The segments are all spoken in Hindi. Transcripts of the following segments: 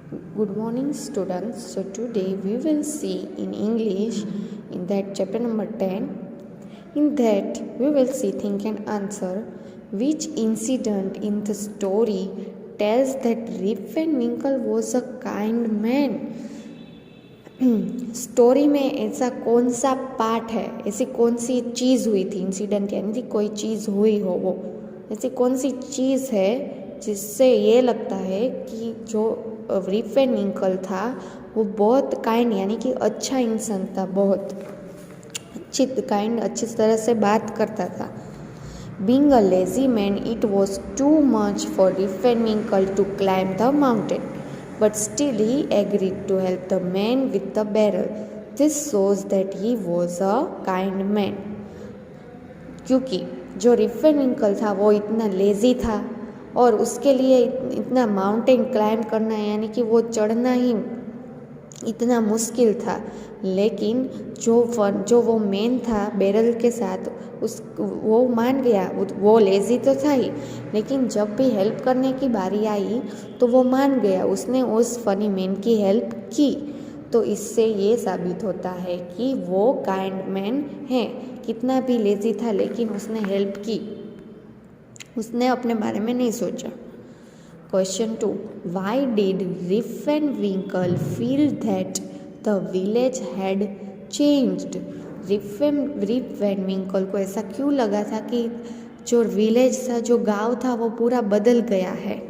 Good morning, students. So today we will see in English in that chapter number 10. In that we will see think and answer which incident in the story tells that Rip Van Winkle was a kind man. Story में ऐसा कौन सा पार्ट है, ऐसी कौन सी चीज़ हुई थी, इंसिडेंट यानी कोई चीज़ हुई हो, वो ऐसी कौन सी चीज़ है जिससे ये लगता है कि जो रिप वैन विंकल था वो बहुत काइंड यानी कि अच्छा इंसान था, बहुत अच्छी तरह से बात करता था. Being a lazy man, it was too much for Rip Van Winkle to climb the mountain, but still he agreed to help the man with the barrel. This shows that he was a kind man. क्योंकि जो रिप वैन विंकल था वो इतना लेज़ी था और उसके लिए इतना माउंटेन क्लाइंब करना यानी कि वो चढ़ना ही इतना मुश्किल था, लेकिन जो वो मैन था बैरल के साथ वो मान गया. वो लेज़ी तो था ही, लेकिन जब भी हेल्प करने की बारी आई तो वो मान गया, उसने उस फनी मैन की हेल्प की. तो इससे ये साबित होता है कि वो काइंड मैन है. कितना भी लेज़ी था लेकिन उसने हेल्प की, उसने अपने बारे में नहीं सोचा. Question 2. Why did Rip Van Winkle feel that the village had changed? Rip Van Winkle को ऐसा क्यों लगा था कि जो विलेज था, जो गांव था, वो पूरा बदल गया है.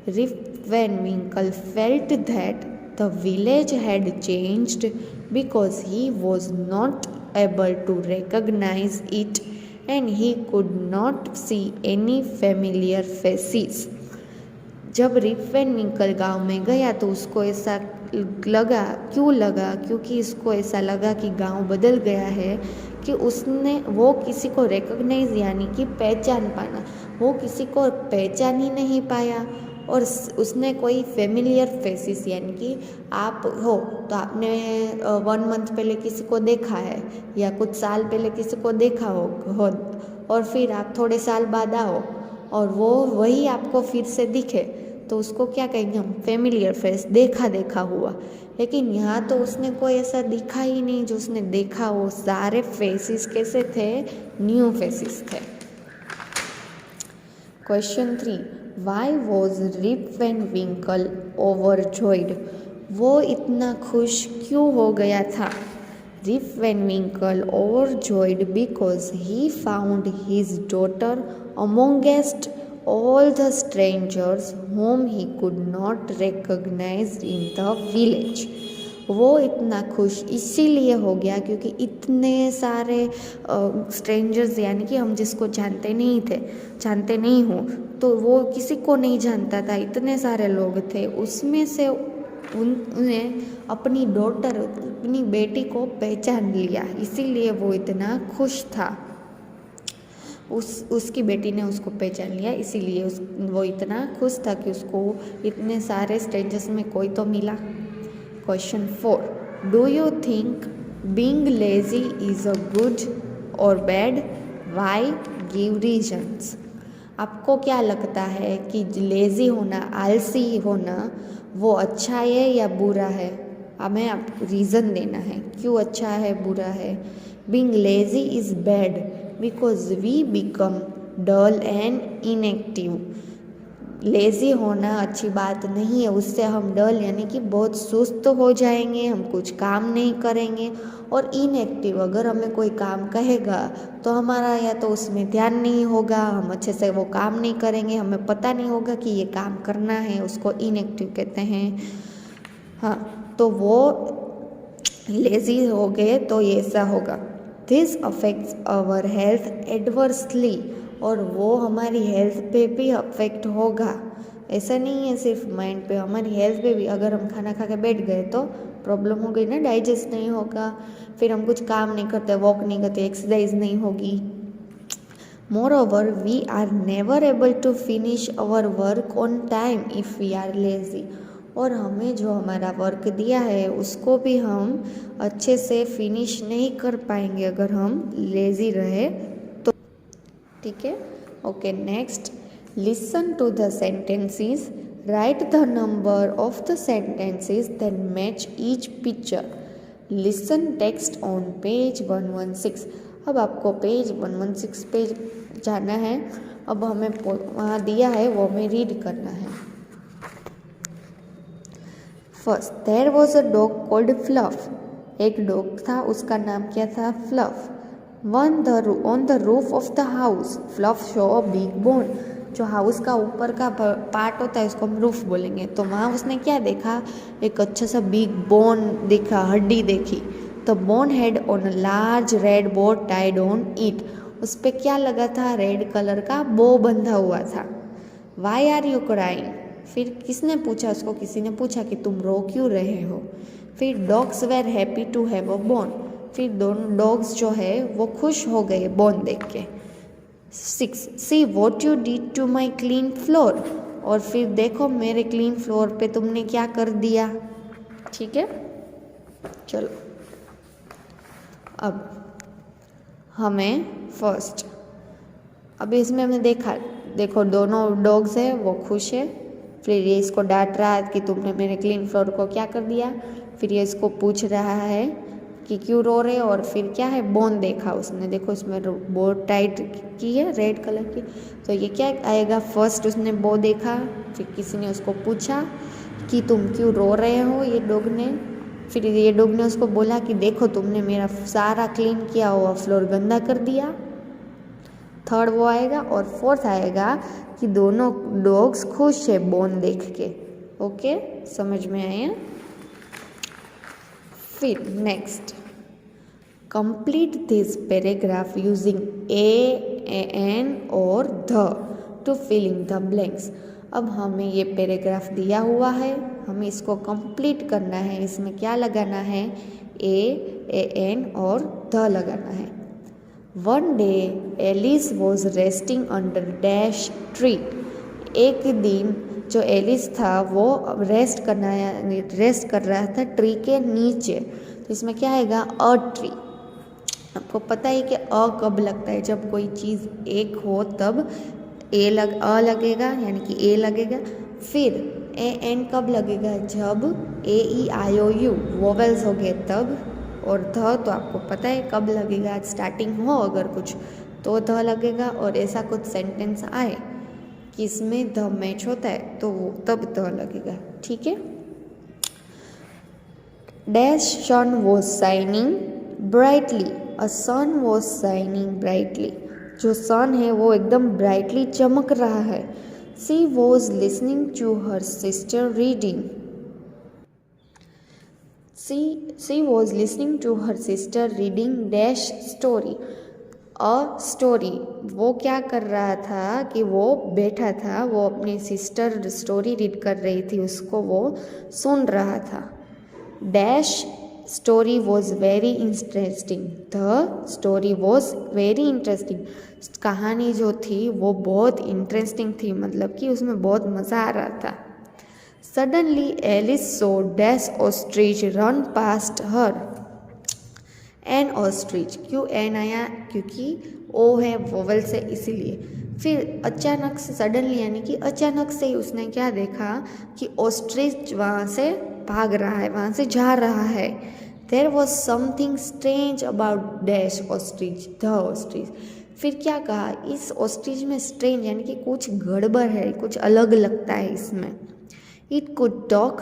Rip Van Winkle felt that the village had changed because he was not able to recognise it and he could not see any familiar faces. जब रिप वैन विंकल गाँव में गया तो उसको ऐसा क्यों लगा, क्योंकि इसको ऐसा लगा कि गांव बदल गया है कि वो किसी को रिकॉग्नाइज यानी कि पहचान पाना, वो किसी को पहचान ही नहीं पाया. और उसने कोई फेमिलियर फेसिस यानी कि आप हो तो आपने 1 मंथ पहले किसी को देखा है या कुछ साल पहले किसी को देखा हो और फिर आप थोड़े साल बाद आओ और वो वही आपको फिर से दिखे तो उसको क्या कहेंगे हम, फेमिलियर फेस, देखा हुआ. लेकिन यहाँ तो उसने कोई ऐसा दिखा ही नहीं जो उसने देखा हो. सारे फेसिस कैसे थे, न्यू फेसिस थे. Question 3. Why was Rip Van Winkle overjoyed? वो इतना खुश क्यों हो गया था. Rip Van Winkle overjoyed because he found his daughter amongst all the strangers whom he could not recognize in the village. वो इतना खुश इसीलिए हो गया क्योंकि इतने सारे स्ट्रेंजर्स यानी कि हम जिसको जानते नहीं हो, तो वो किसी को नहीं जानता था, इतने सारे लोग थे, उसमें से उन्हें अपनी डॉटर, अपनी बेटी को पहचान लिया, इसीलिए वो इतना खुश था. उसकी बेटी ने उसको पहचान लिया, इसीलिए वो इतना खुश था कि उसको इतने सारे स्ट्रेंजर्स में कोई तो मिला. Question 4. Do you think being lazy is a good or bad? Why? Give reasons. आपको क्या लगता है कि लेज़ी होना, आलसी होना, वो अच्छा है या बुरा है? हमें आपको रीज़न देना है क्यों अच्छा है, बुरा है. Being lazy is bad because we become dull and inactive. Lazy होना अच्छी बात नहीं है, उससे हम डल यानी कि बहुत सुस्त हो जाएंगे, हम कुछ काम नहीं करेंगे. और इनएक्टिव, अगर हमें कोई काम कहेगा तो हमारा या तो उसमें ध्यान नहीं होगा, हम अच्छे से वो काम नहीं करेंगे, हमें पता नहीं होगा कि ये काम करना है, उसको इनएक्टिव कहते हैं. हाँ, तो वो लेज़ी हो गए तो ये ऐसा होगा. This affects our health adversely, और वो हमारी हेल्थ पे भी अफेक्ट होगा. ऐसा नहीं है सिर्फ माइंड पे, हमारी हेल्थ पे भी. अगर हम खाना खा के बैठ गए तो प्रॉब्लम हो गई ना, डाइजेस्ट नहीं होगा, फिर हम कुछ काम नहीं करते, वॉक नहीं करते, एक्सरसाइज नहीं होगी. Moreover we are never able to finish our work on time if we are lazy. और हमें जो हमारा वर्क दिया है उसको भी हम अच्छे से फिनिश नहीं कर पाएंगे अगर हम लेज़ी रहे तो. ठीक है, okay. Next, listen to the sentences, write the number of the sentences that match each picture, listen text on page 116। अब आपको पेज 116 पे जाना है। अब हमें वहाँ दिया है वो हमें रीड करना है। First, there was a dog called fluff. एक डॉग था, उसका नाम क्या था? Fluff. On the roof of the house fluff show a big bone. जो हाउस का ऊपर का पार्ट होता है उसको हम रूफ बोलेंगे। तो वहाँ उसने क्या देखा? एक अच्छा सा बिग बोन देखा, हड्डी देखी। The bone head on a large red बो टाइड ऑन इट। उस पर क्या लगा था? रेड कलर का बो बंधा हुआ था। Why are you crying? फिर किसने पूछा उसको? किसी ने पूछा कि तुम रो क्यों रहे हो। फिर dogs were happy to have a bone. फिर दोनों डॉग्स जो है वो खुश हो गए बोन देख के। 6, see what you did to my clean floor. और फिर देखो मेरे क्लीन फ्लोर पे तुमने क्या कर दिया। ठीक है, चलो अब हमें फर्स्ट, अभी इसमें हमने देखो दोनों डॉग्स है वो खुश है। फिर ये इसको डांट रहा है कि तुमने मेरे क्लीन फ्लोर को क्या कर दिया। फिर ये इसको पूछ रहा है कि क्यों रो रहे। और फिर क्या है? बोन देखा उसने, देखो इसमें बो टाइट की है रेड कलर की। तो ये क्या आएगा? फर्स्ट उसने बो देखा, फिर किसी ने उसको पूछा कि तुम क्यों रो रहे हो, ये डॉग ने। फिर ये डॉग ने उसको बोला कि देखो तुमने मेरा सारा क्लीन किया हुआ फ्लोर गंदा कर दिया। थर्ड वो आएगा। और फोर्थ आएगा कि दोनों डॉग्स खुश है बोन देख के। ओके, समझ में आया? फिर next, complete this paragraph using an और the to fill in the blanks. अब हमें ये पैराग्राफ दिया हुआ है, हमें इसको कंप्लीट करना है। इसमें क्या लगाना है? एन और द लगाना है। One day Alice was resting under dash tree. एक दिन जो एलिस था वो रेस्ट कर रहा था ट्री के नीचे। तो इसमें क्या आएगा? A tree. आपको पता है कि अ कब लगता है? जब कोई चीज़ एक हो तब अ लगेगा, यानी कि ए लगेगा। फिर एन कब लगेगा? जब ए ई आई ओ यू वोवेल्स हो गए तब। और ध तो आपको पता है कब लगेगा? स्टार्टिंग हो अगर कुछ तो ध लगेगा। और ऐसा कुछ सेंटेंस आए कि इसमें ध मैच होता है तो वो तब ध लगेगा। ठीक है। Dash sun was shining brightly. A sun was shining brightly. जो सन है वो एकदम ब्राइटली चमक रहा है। She was listening to her sister reading. She was listening to her sister reading dash story. A story, वो क्या कर रहा था कि वो बैठा था, वो अपनी सिस्टर स्टोरी रीड कर रही थी, उसको वो सुन रहा था। Dash story was very interesting. The story was very interesting. कहानी जो थी वो बहुत इंटरेस्टिंग थी, मतलब कि उसमें बहुत मज़ा आ रहा था। Suddenly Alice saw dash ostrich run past her. An ostrich, क्यों एन आया? क्योंकि ओ है वोवल से, इसीलिए। फिर अचानक से, सडनली यानी कि अचानक से ही उसने क्या देखा कि ऑस्ट्रिच वहाँ से भाग रहा है, वहाँ से जा रहा है। There was something strange about dash ostrich, the ostrich. फिर क्या कहा? इस ऑस्ट्रिच में स्ट्रेंज यानी कि कुछ गड़बड़ है, कुछ अलग लगता है इसमें। It could talk.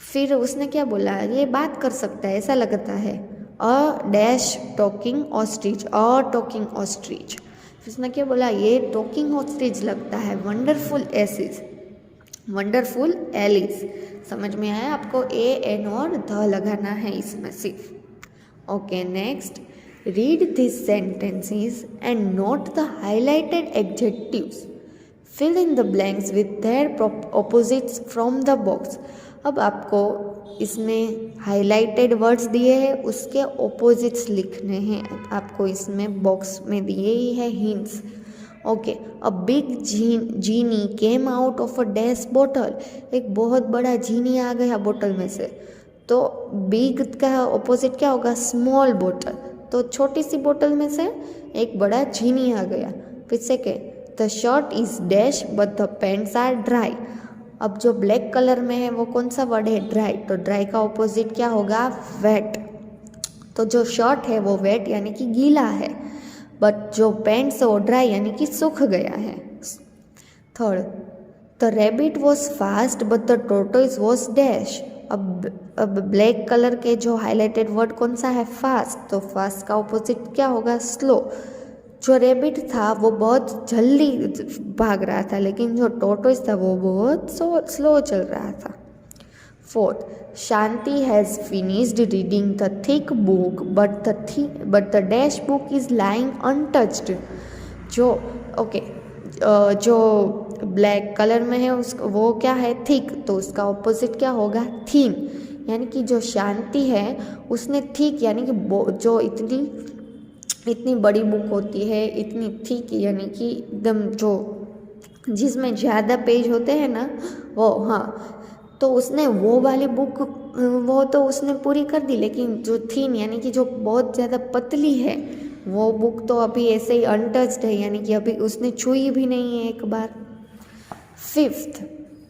फिर उसने क्या बोला? ये बात कर सकता है, ऐसा लगता है। A dash talking ostrich, a talking ostrich. फिर उसने क्या बोला? ये टॉकिंग ऑस्ट्रिच लगता है। Wonderful Alice, wonderful Alice. समझ में आया आपको? ए एन और द लगाना है इसमें सिर्फ। Okay, next, read this sentences and note the highlighted adjectives. Fill in the blanks with their opposites from the box. अब आपको इसमें हाईलाइटेड वर्ड्स दिए हैं, उसके ऑपोजिट्स लिखने हैं आपको। इसमें बॉक्स में दिए ही है hints. Okay, a big genie came out of a dash bottle. एक बहुत बड़ा जीनी आ गया बोतल में से। तो बिग का ऑपोजिट क्या होगा? स्मॉल बोतल। तो छोटी सी बोतल में से एक बड़ा जीनी आ गया। फिर second, the shirt is dash but the pants are dry. अब जो ब्लैक कलर में है वो कौन सा वर्ड है? ड्राई। तो ड्राई का ऑपोजिट क्या होगा? वेट। तो जो शर्ट है वो वेट यानी कि गीला है, बट जो पैंट्स है वो ड्राई यानी कि सूख गया है। Third, the rabbit was fast but the tortoise was dash. अब ब्लैक कलर के जो हाईलाइटेड वर्ड कौन सा है? फास्ट। तो फास्ट का ऑपोजिट क्या होगा? स्लो। जो रैबिट था वो बहुत जल्दी भाग रहा था, लेकिन जो टोर्टोइज था वो बहुत स्लो चल रहा था। Fourth, Shanti has finished reading the thick book but the dash book is lying untouched. जो ब्लैक कलर में है वो क्या है? थिक। तो उसका ऑपोजिट क्या होगा? थीन। यानी कि जो शांति है उसने थिक यानी कि जो इतनी बड़ी बुक होती है, इतनी थिक यानी कि एकदम जो जिसमें ज़्यादा पेज होते हैं ना वो, हाँ, तो उसने वो वाली बुक वो तो उसने पूरी कर दी, लेकिन जो थीन यानी कि जो बहुत ज़्यादा पतली है वो बुक तो अभी ऐसे ही अनटच्ड है, यानी कि अभी उसने छुई भी नहीं है एक बार। Fifth,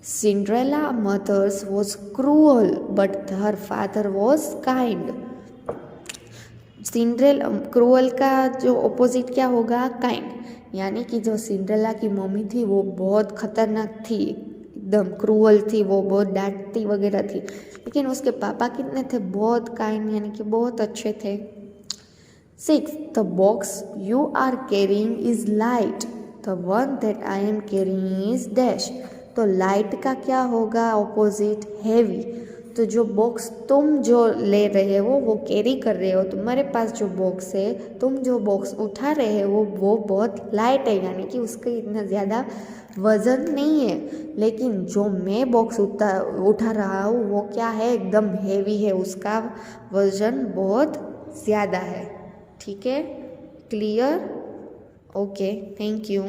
Cinderella mother's was cruel but her father was kind. Cruel का जो ऑपोजिट क्या होगा? काइंड। यानी कि जो सिंड्रेला की मम्मी थी वो बहुत खतरनाक थी, एकदम क्रूअल थी, वो बहुत डांटती वगैरह थी, लेकिन उसके पापा कितने थे? बहुत काइंड यानी कि बहुत अच्छे थे। Six, the box you are carrying is light, the one that I am carrying is dash. तो लाइट का क्या होगा ऑपोजिट? हैवी। तो जो बॉक्स तुम जो ले रहे हो वो कैरी कर रहे हो, तुम्हारे पास जो बॉक्स है, तुम जो बॉक्स उठा रहे हो वो बहुत लाइट है, यानी कि उसका इतना ज़्यादा वज़न नहीं है। लेकिन जो मैं बॉक्स उठा रहा हूँ वो क्या है? एकदम हेवी है, उसका वज़न बहुत ज़्यादा है। ठीक है, क्लियर? Okay, thank you.